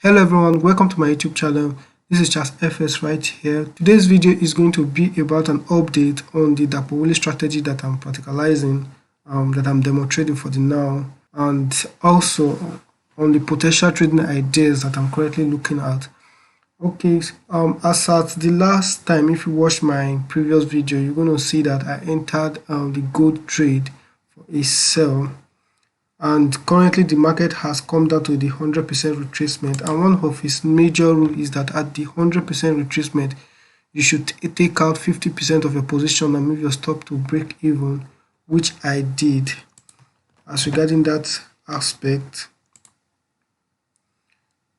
Hello everyone, welcome to my YouTube channel. This is Charles FS right here. Today's video is going to be about an update on the Dapo Willis strategy that I'm practicalizing, that I'm demonstrating for the now, and also on the potential trading ideas that I'm currently looking at. Okay, as at the last time, if you watched my previous video, you're going to see that I entered the gold trade for a sell, and currently the market has come down to the 100% retracement, and one of its major rule is that at the 100% retracement you should take out 50% of your position and move your stop to break even, which I did. As regarding that aspect,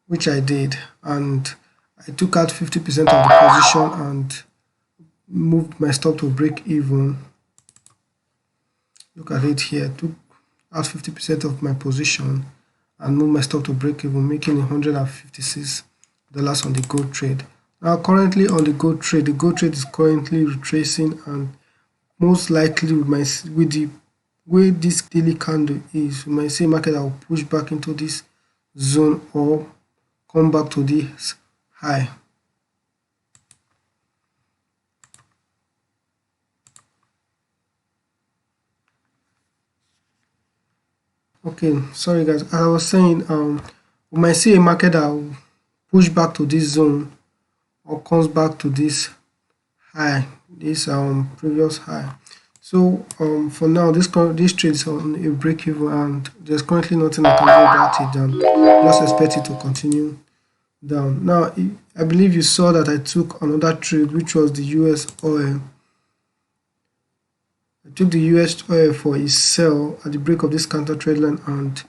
which I did, and I took out 50% of the position and moved my stop to break even. Look at it here, took out 50% of my position and move my stop to break even, making $156 on the gold trade. Now currently on the gold trade is currently retracing, and most likely with the way this daily candle is, we might see market that will push back into this zone or come back to this high. Okay, sorry guys, as I was saying, we might see a market that will push back to this zone or comes back to this high, this previous high. So for now, this trade is on a break even, and there's currently nothing I can do about it, and just expect it to continue down. Now I believe you saw that I took another trade, which was the US oil. I took the US oil for a sell at the break of this counter trade line, and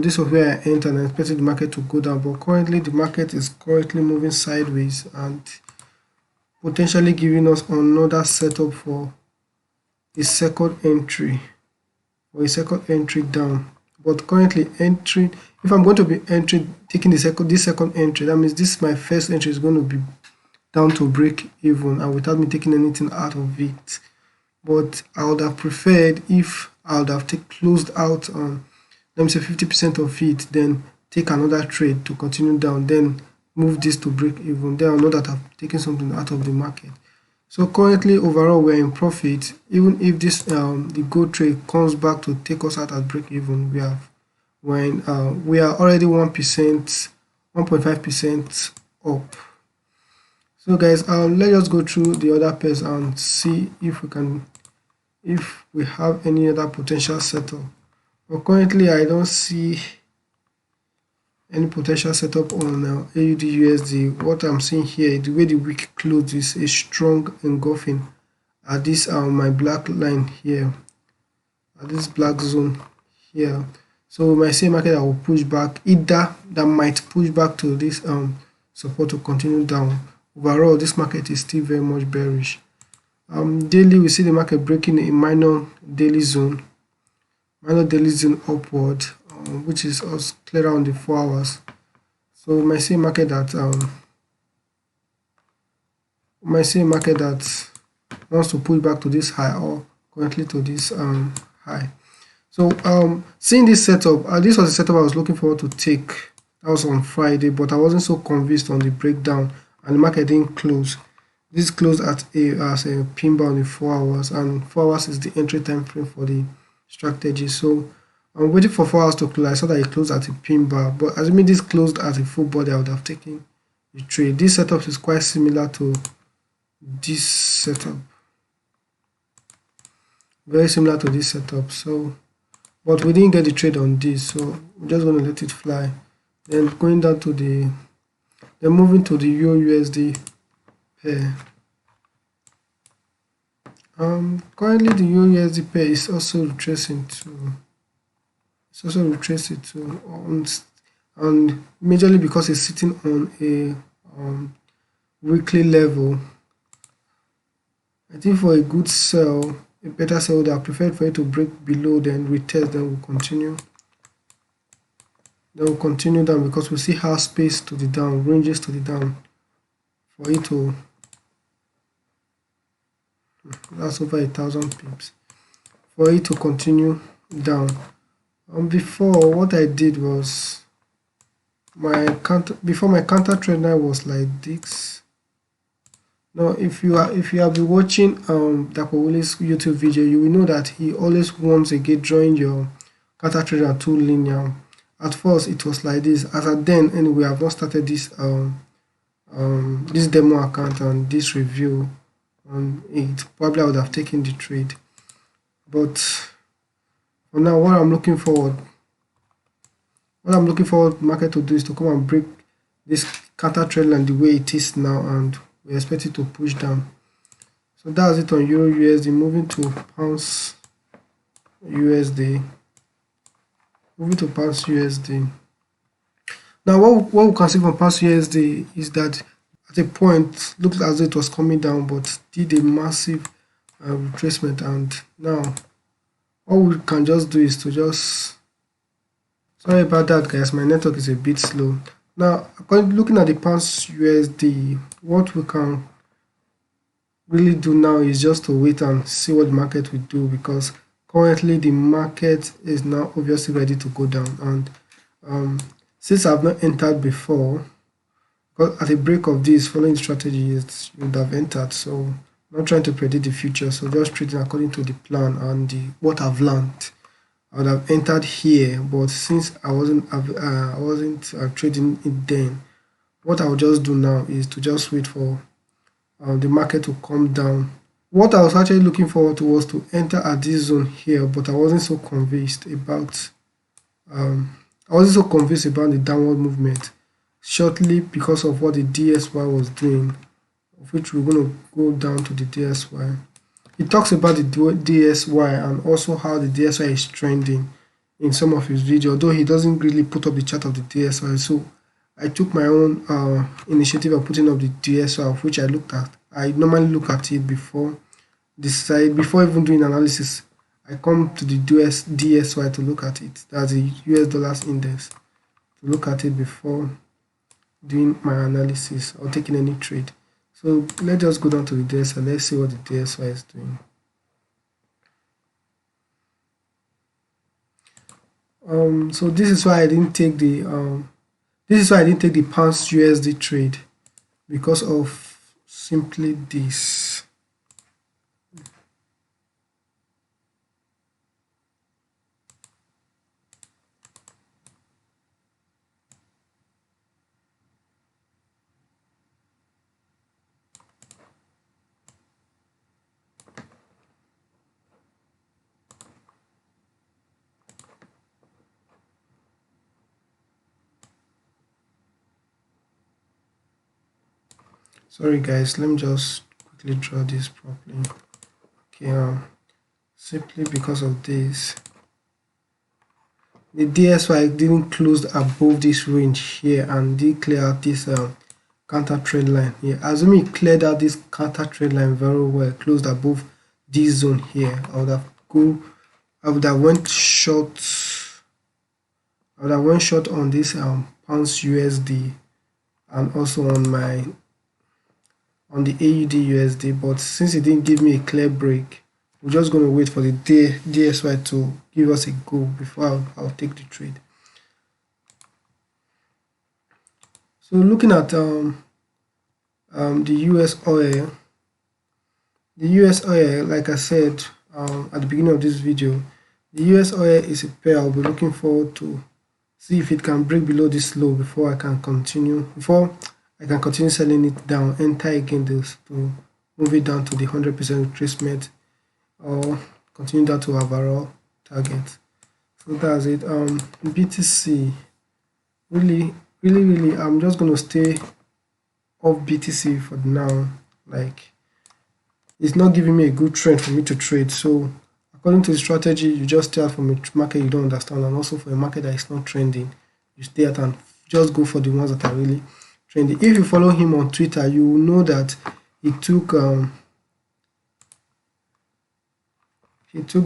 this was where I entered and I expected the market to go down, but currently the market is currently moving sideways and potentially giving us another setup for a second entry down. But currently entering, if I'm going to be entering, taking this second entry, that means this my first entry is going to be down to break even and without me taking anything out of it. But I would have preferred if I would have closed out on, let me say, 50% of it, then take another trade to continue down, then move this to break even. Then I'll know that I've taken something out of the market. So currently overall we're in profit. Even if this the gold trade comes back to take us out at break even, we are already 1%, 1.5% up. So guys, let's just go through the other pairs and see if we have any other potential setup. But currently I don't see any potential setup on AUD USD. What I'm seeing here, the way the wick closed, is a strong engulfing at this my black line here, at this black zone here. So we might see a market that will push back, either that might push back to this support to continue down. Overall, this market is still very much bearish. Daily, we see the market breaking a minor daily zone upward, which is also clearer on the 4 hours. So we might see a market that wants to pull back to this high or currently to this high. So seeing this setup, this was the setup I was looking forward to take. That was on Friday, but I wasn't so convinced on the breakdown, and the market didn't close. This closed as a pin bar on the 4 hours, and 4 hours is the entry time frame for the strategy. So I'm waiting for 4 hours to close. I saw that it closed at a pin bar, but assuming this closed as a full body, I would have taken the trade. This setup is quite similar to this setup, very similar to this setup. So, but we didn't get the trade on this, so we're just going to let it fly. Then going down to then moving to the Euro USD pair. Currently the Euro USD pair is also retracing to. And majorly because it's sitting on a weekly level. I think for a good sell, a better sell, would have preferred for it to break below, then retest, then we'll continue. Then we'll continue down, because we see how space to the down, ranges to the down, for it to, that's over 1,000 pips, for it to continue down. Before, what I did was my counter before my counter trend line was like this. Now if you have been watching Dapo Willis YouTube video, you will know that he always wants again drawing your counter trend line too linear. At first it was like this. As at then anyway, I've not started this demo account and this review on it. Probably I would have taken the trade, but for now what I'm looking forward market to do is to come and break this counter trend line the way it is now, and we expect it to push down. So that's it on Euro USD. Moving to pounds USD. Now what we can see from pounds USD is that at a point looked as though it was coming down, but did a massive retracement, and now all we can just do is to just, sorry about that guys, my network is a bit slow. Now looking at the pounds USD, what we can really do now is just to wait and see what the market will do, because currently the market is now obviously ready to go down, and since I've not entered before, because at a break of this following strategies you would have entered, so I'm not trying to predict the future, so just trading according to the plan and what I've learned. I would have entered here, but since I wasn't trading it then, what I'll just do now is to just wait for the market to come down. What I was actually looking forward to was to enter at this zone here, but I wasn't so convinced about the downward movement shortly because of what the DSY was doing, of which we're going to go down to the DSY. He talks about the DSY and also how the DSY is trending in some of his videos, although he doesn't really put up the chart of the DSY. So I took my own initiative of putting up the DSY, of which I normally look at it before even doing analysis. I come to the DSY to look at it. That's the US dollars index, to look at it before doing my analysis or taking any trade. So let's just go down to the DSY. Let's see what the DSY is doing. So this is why I didn't take the pounds USD trade, because of simply this. Sorry guys, let me just quickly draw this properly. Okay, simply because of this, the DSY didn't close above this range here and did clear out this counter trend line here. Assuming it cleared out this counter trend line very well, closed above this zone here, I would have went short on this pounds USD and also on the AUD USD, but since it didn't give me a clear break, we're just going to wait for the DSY to give us a go before I'll take the trade. So looking at the US oil, like I said at the beginning of this video, the US oil is a pair I'll be looking forward to see if it can break below this low before I can continue selling it down, enter again this to move it down to the 100% retracement or continue down to overall target. So that's it. BTC, really I'm just going to stay off BTC for now. Like, it's not giving me a good trend for me to trade. So according to the strategy, you just stay out from a market you don't understand, and also for a market that is not trending, you stay out and just go for the ones that are really trendy. If you follow him on Twitter, you will know that he took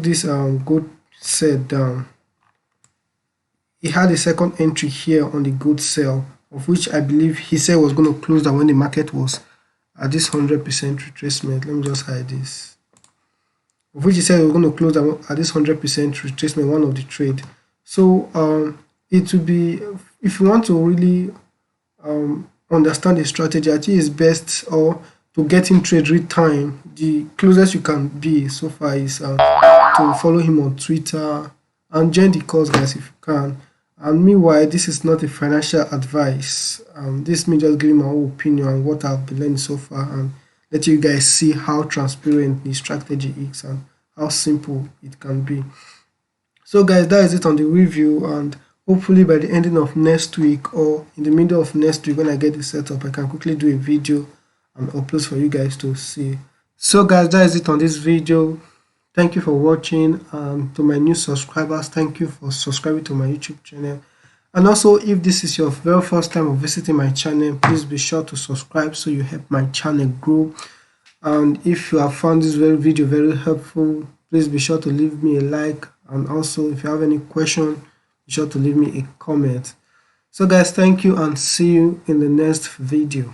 this gold set down. He had a second entry here on the gold sell, of which I believe he said was going to close down when the market was at this 100% retracement. Let me just hide this. Of which he said was going to close down at this 100% retracement, one of the trade. So it would be, if you want to really understand the strategy, I think it's best or to get him trade real time. The closest you can be so far is to follow him on Twitter and join the course, guys, if you can. And meanwhile, this is not a financial advice. This me just giving my own opinion on what I've been learning so far and let you guys see how transparent the strategy is and how simple it can be. So guys, that is it on the review, and hopefully by the ending of next week or in the middle of next week when I get the setup, I can quickly do a video and upload for you guys to see. So guys, that is it on this video. Thank you for watching, and to my new subscribers, thank you for subscribing to my YouTube channel. And also, if this is your very first time of visiting my channel, please be sure to subscribe so you help my channel grow. And if you have found this video very helpful, please be sure to leave me a like, and also if you have any question, be sure to leave me a comment. So guys, thank you and see you in the next video.